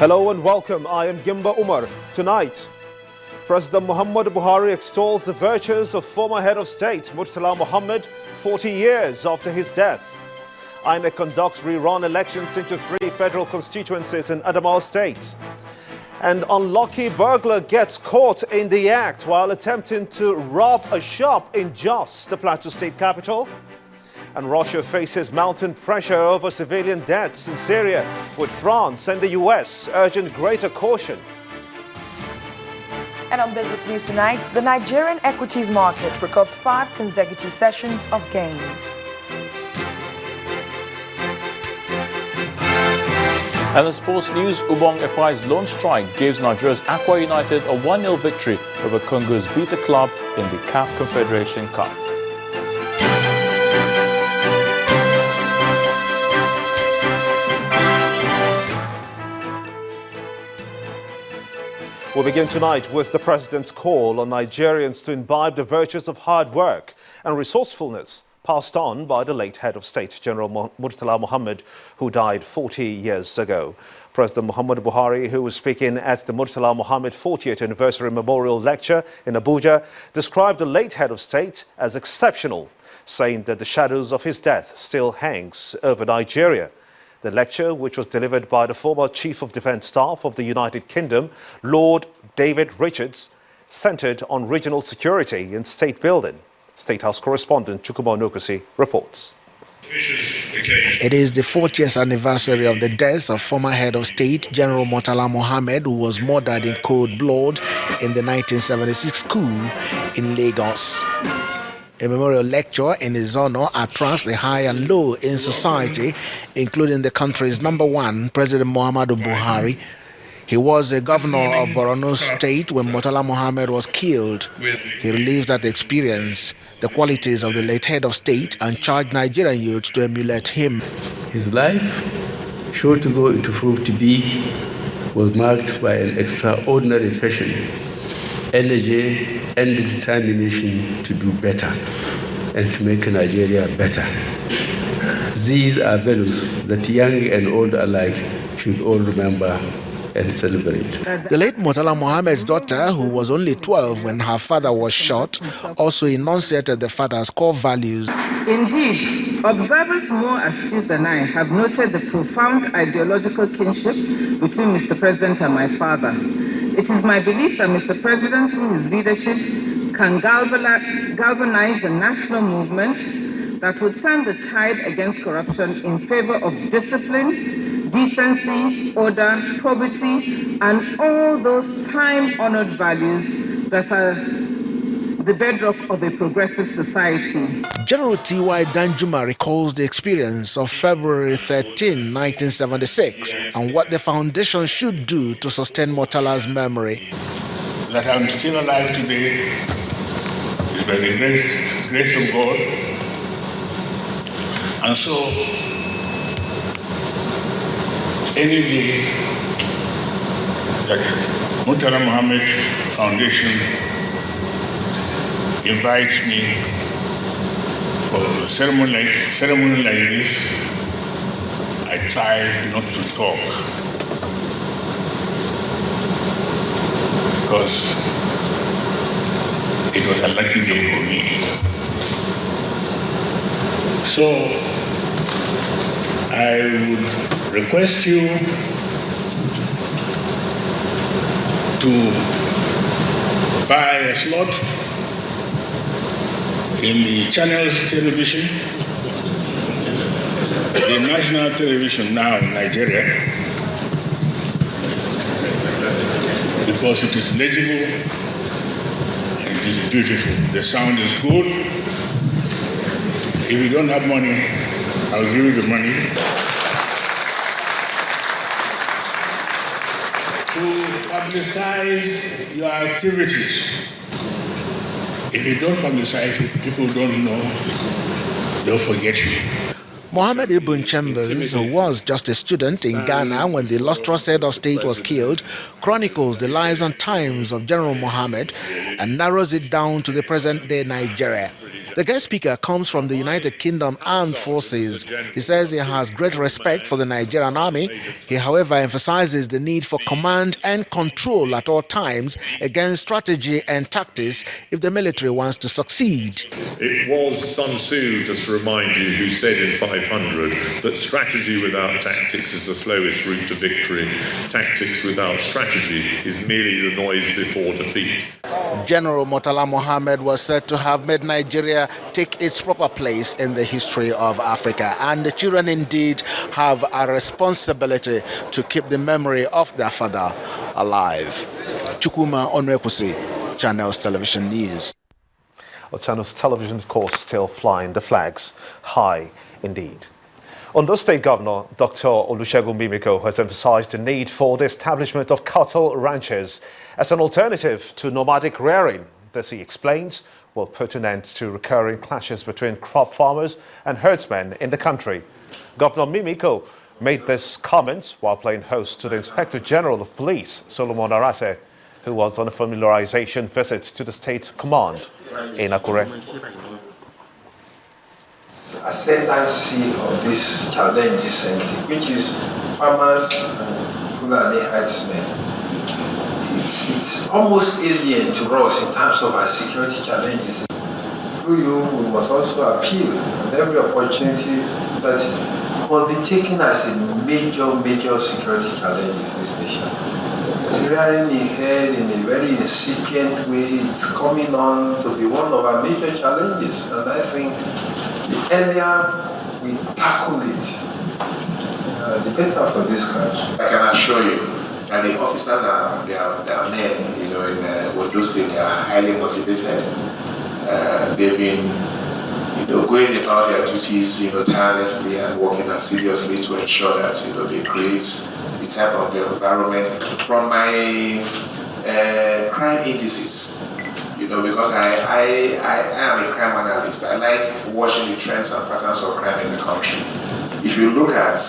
Hello and welcome. I am Gimba Umar. Tonight, President Muhammadu Buhari extols the virtues of former head of state Murtala Muhammad 40 years after his death. INEC conducts rerun elections into 3 federal constituencies in Adamawa State. An unlucky burglar gets caught in the act while attempting to rob a shop in Jos, the Plateau State capital. And Russia faces mounting pressure over civilian deaths in Syria, with France and the US urging greater caution. And on Business News tonight, the Nigerian equities market records 5 consecutive sessions of gains. And in sports news, Ubong Ekwai's lone strike gives Nigeria's Aqua United a 1-0 victory over Congo's Vita Club in the CAF Confederation Cup. We'll begin tonight with the President's call on Nigerians to imbibe the virtues of hard work and resourcefulness passed on by the late head of state, General Murtala Muhammad, who died 40 years ago. President Muhammadu Buhari, who was speaking at the Murtala Muhammad 40th anniversary memorial lecture in Abuja, described the late head of state as exceptional, saying that the shadows of his death still hangs over Nigeria. The lecture, which was delivered by the former Chief of Defence Staff of the United Kingdom, Lord David Richards, centred on regional security and state building. State House correspondent Chukwuma Onokusi reports. It is the 40th anniversary of the death of former head of state General Murtala Muhammad, who was murdered in cold blood in the 1976 coup in Lagos. A memorial lecture in his honor attracts the high and low in society, including the country's #1, President Muhammadu Buhari. He was a governor of Borno State when Murtala Muhammad was killed. He relived that experience, the qualities of the late head of state, and charged Nigerian youths to emulate him. His life, short though it proved to be, was marked by an extraordinary passion, energy, and determination to do better and to make Nigeria better. These are values that young and old alike should all remember and celebrate. The late Murtala Muhammad's daughter, who was only 12 when her father was shot, also enunciated the father's core values. Indeed, observers more astute than I have noted the profound ideological kinship between Mr. President and my father. It is my belief that Mr. President, through his leadership, can galvanize a national movement that would turn the tide against corruption in favor of discipline, decency, order, probity, and all those time-honored values that are the bedrock of a progressive society. General T.Y. Danjuma recalls the experience of February 13, 1976, and what the foundation should do to sustain Murtala's memory. That I'm still alive today is by the grace of God. And so, any day that Murtala Muhammad Foundation invites me for a ceremony like this, I try not to talk, because it was a lucky day for me. So I would request you to buy a slot in the channels television, the national television now in Nigeria, because it is legible and it is beautiful. The sound is good. If you don't have money, I'll give you the money to publicize your activities. If you don't publicize it, people don't know, they'll forget you. Mohammed Ibn Chambers, who was just a student in Ghana when the illustrious head of state was killed, chronicles the lives and times of General Mohammed and narrows it down to the present-day Nigeria. The guest speaker comes from the United Kingdom Armed Forces. He says he has great respect for the Nigerian army. He, however, emphasizes the need for command and control at all times against strategy and tactics if the military wants to succeed. It was Sun Tzu, just to remind you, who said in 500 that strategy without tactics is the slowest route to victory. Tactics without strategy is merely the noise before defeat. General Murtala Mohammed was said to have made Nigeria take its proper place in the history of Africa, and the children indeed have a responsibility to keep the memory of their father alive. Chukwuma Onwekusi, Channels Television News. Well, Channels Television, of course, still flying the flags high indeed. Ondo State Governor Dr. Olusegun Mimiko has emphasized the need for the establishment of cattle ranches as an alternative to nomadic rearing. This, he explains, will put an end to recurring clashes between crop farmers and herdsmen in the country. Governor Mimiko made this comment while playing host to the Inspector General of Police, Solomon Arase, who was on a familiarization visit to the state command in Akure. Ascendancy of this challenge recently, which is farmers and Fulani herdsmen. It's almost alien to us in terms of our security challenges. Through you, we must also appeal on every opportunity that will be taken as a major security challenge in this nation. It's rearing a head in a very incipient way. It's coming on to be one of our major challenges, and I think the earlier we tackle it, the better for this country. I can assure you that the officers they are men, in Ondo State, they are highly motivated. They've been, going about their duties, tirelessly and working assiduously to ensure that, they create the type of environment. From my crime indices, because I am a crime analyst. I like watching the trends and patterns of crime in the country. If you look at,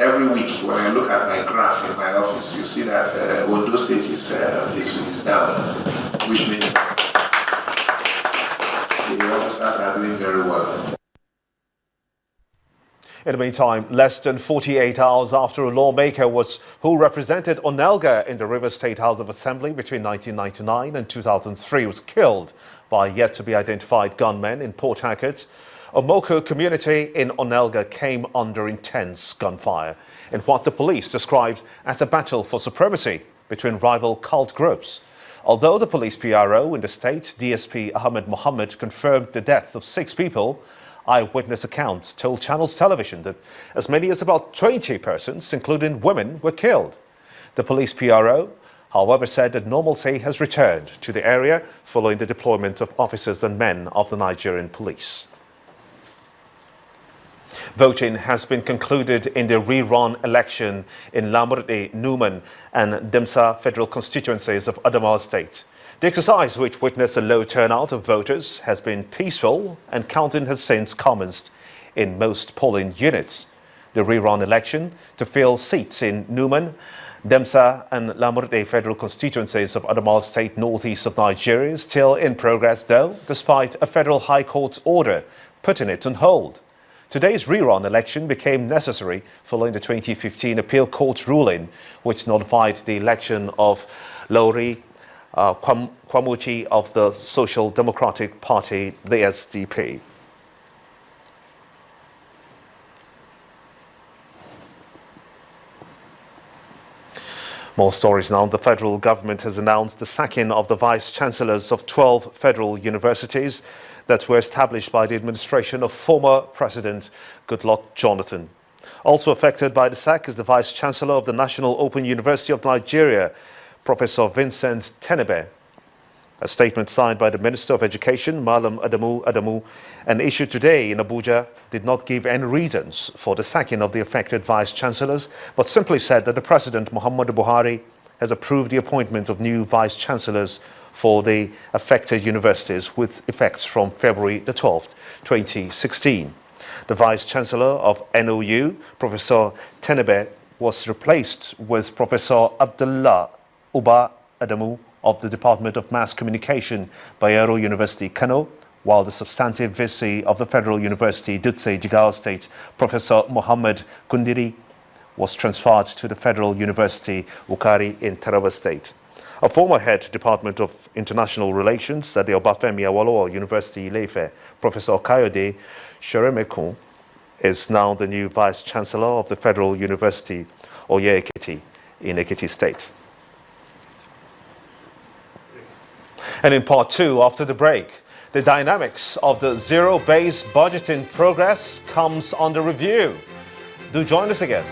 every week when I look at my graph in my office, you see that Ondo State is down, which means the officers are doing very well. In the meantime, less than 48 hours after a lawmaker who represented Onelga in the Rivers State House of Assembly between 1999 and 2003 was killed by yet-to-be-identified gunmen in Port Harcourt, Omoku community in Onelga came under intense gunfire in what the police described as a battle for supremacy between rival cult groups. Although the police PRO in the state, DSP Ahmed Mohammed, confirmed the death of 6 people, eyewitness accounts told Channels Television that as many as about 20 persons, including women, were killed. The police PRO, however, said that normalcy has returned to the area following the deployment of officers and men of the Nigerian police. Voting has been concluded in the rerun election in Lamurde, Numan and Demsa federal constituencies of Adamawa State. The exercise, which witnessed a low turnout of voters, has been peaceful and counting has since commenced in most polling units. The rerun election to fill seats in Numan, Demsa and Lamurde federal constituencies of Adamawa State, northeast of Nigeria, is still in progress though, despite a federal high court's order putting it on hold. Today's rerun election became necessary following the 2015 appeal court's ruling, which notified the election of Lori Kwamuchi of the Social Democratic Party, the SDP. More stories now. The federal government has announced the sacking of the vice-chancellors of 12 federal universities that were established by the administration of former President Goodluck Jonathan. Also affected by the sack is the vice-chancellor of the National Open University of Nigeria, Professor Vincent Tenebe. A statement signed by the Minister of Education, Malam Adamu, and issued today in Abuja, did not give any reasons for the sacking of the affected vice-chancellors, but simply said that the President, Muhammadu Buhari, has approved the appointment of new vice-chancellors for the affected universities with effects from February the 12th, 2016. The Vice-Chancellor of NOU, Professor Tenebe, was replaced with Professor Abdullah Uba Adamu of the Department of Mass Communication, Bayero University, Kano, while the substantive VC of the Federal University, Dutse, Jigawa State, Professor Mohammed Kundiri, was transferred to the Federal University, Wukari in Taraba State. A former head Department of International Relations at the Obafemi Awolowo University, Ile-Ife, Professor Kayode Sheremekun, is now the new Vice-Chancellor of the Federal University, Oye Ekiti, in Ekiti State. And in part two, after the break, the dynamics of the zero-based budgeting progress comes under review. Do join us again.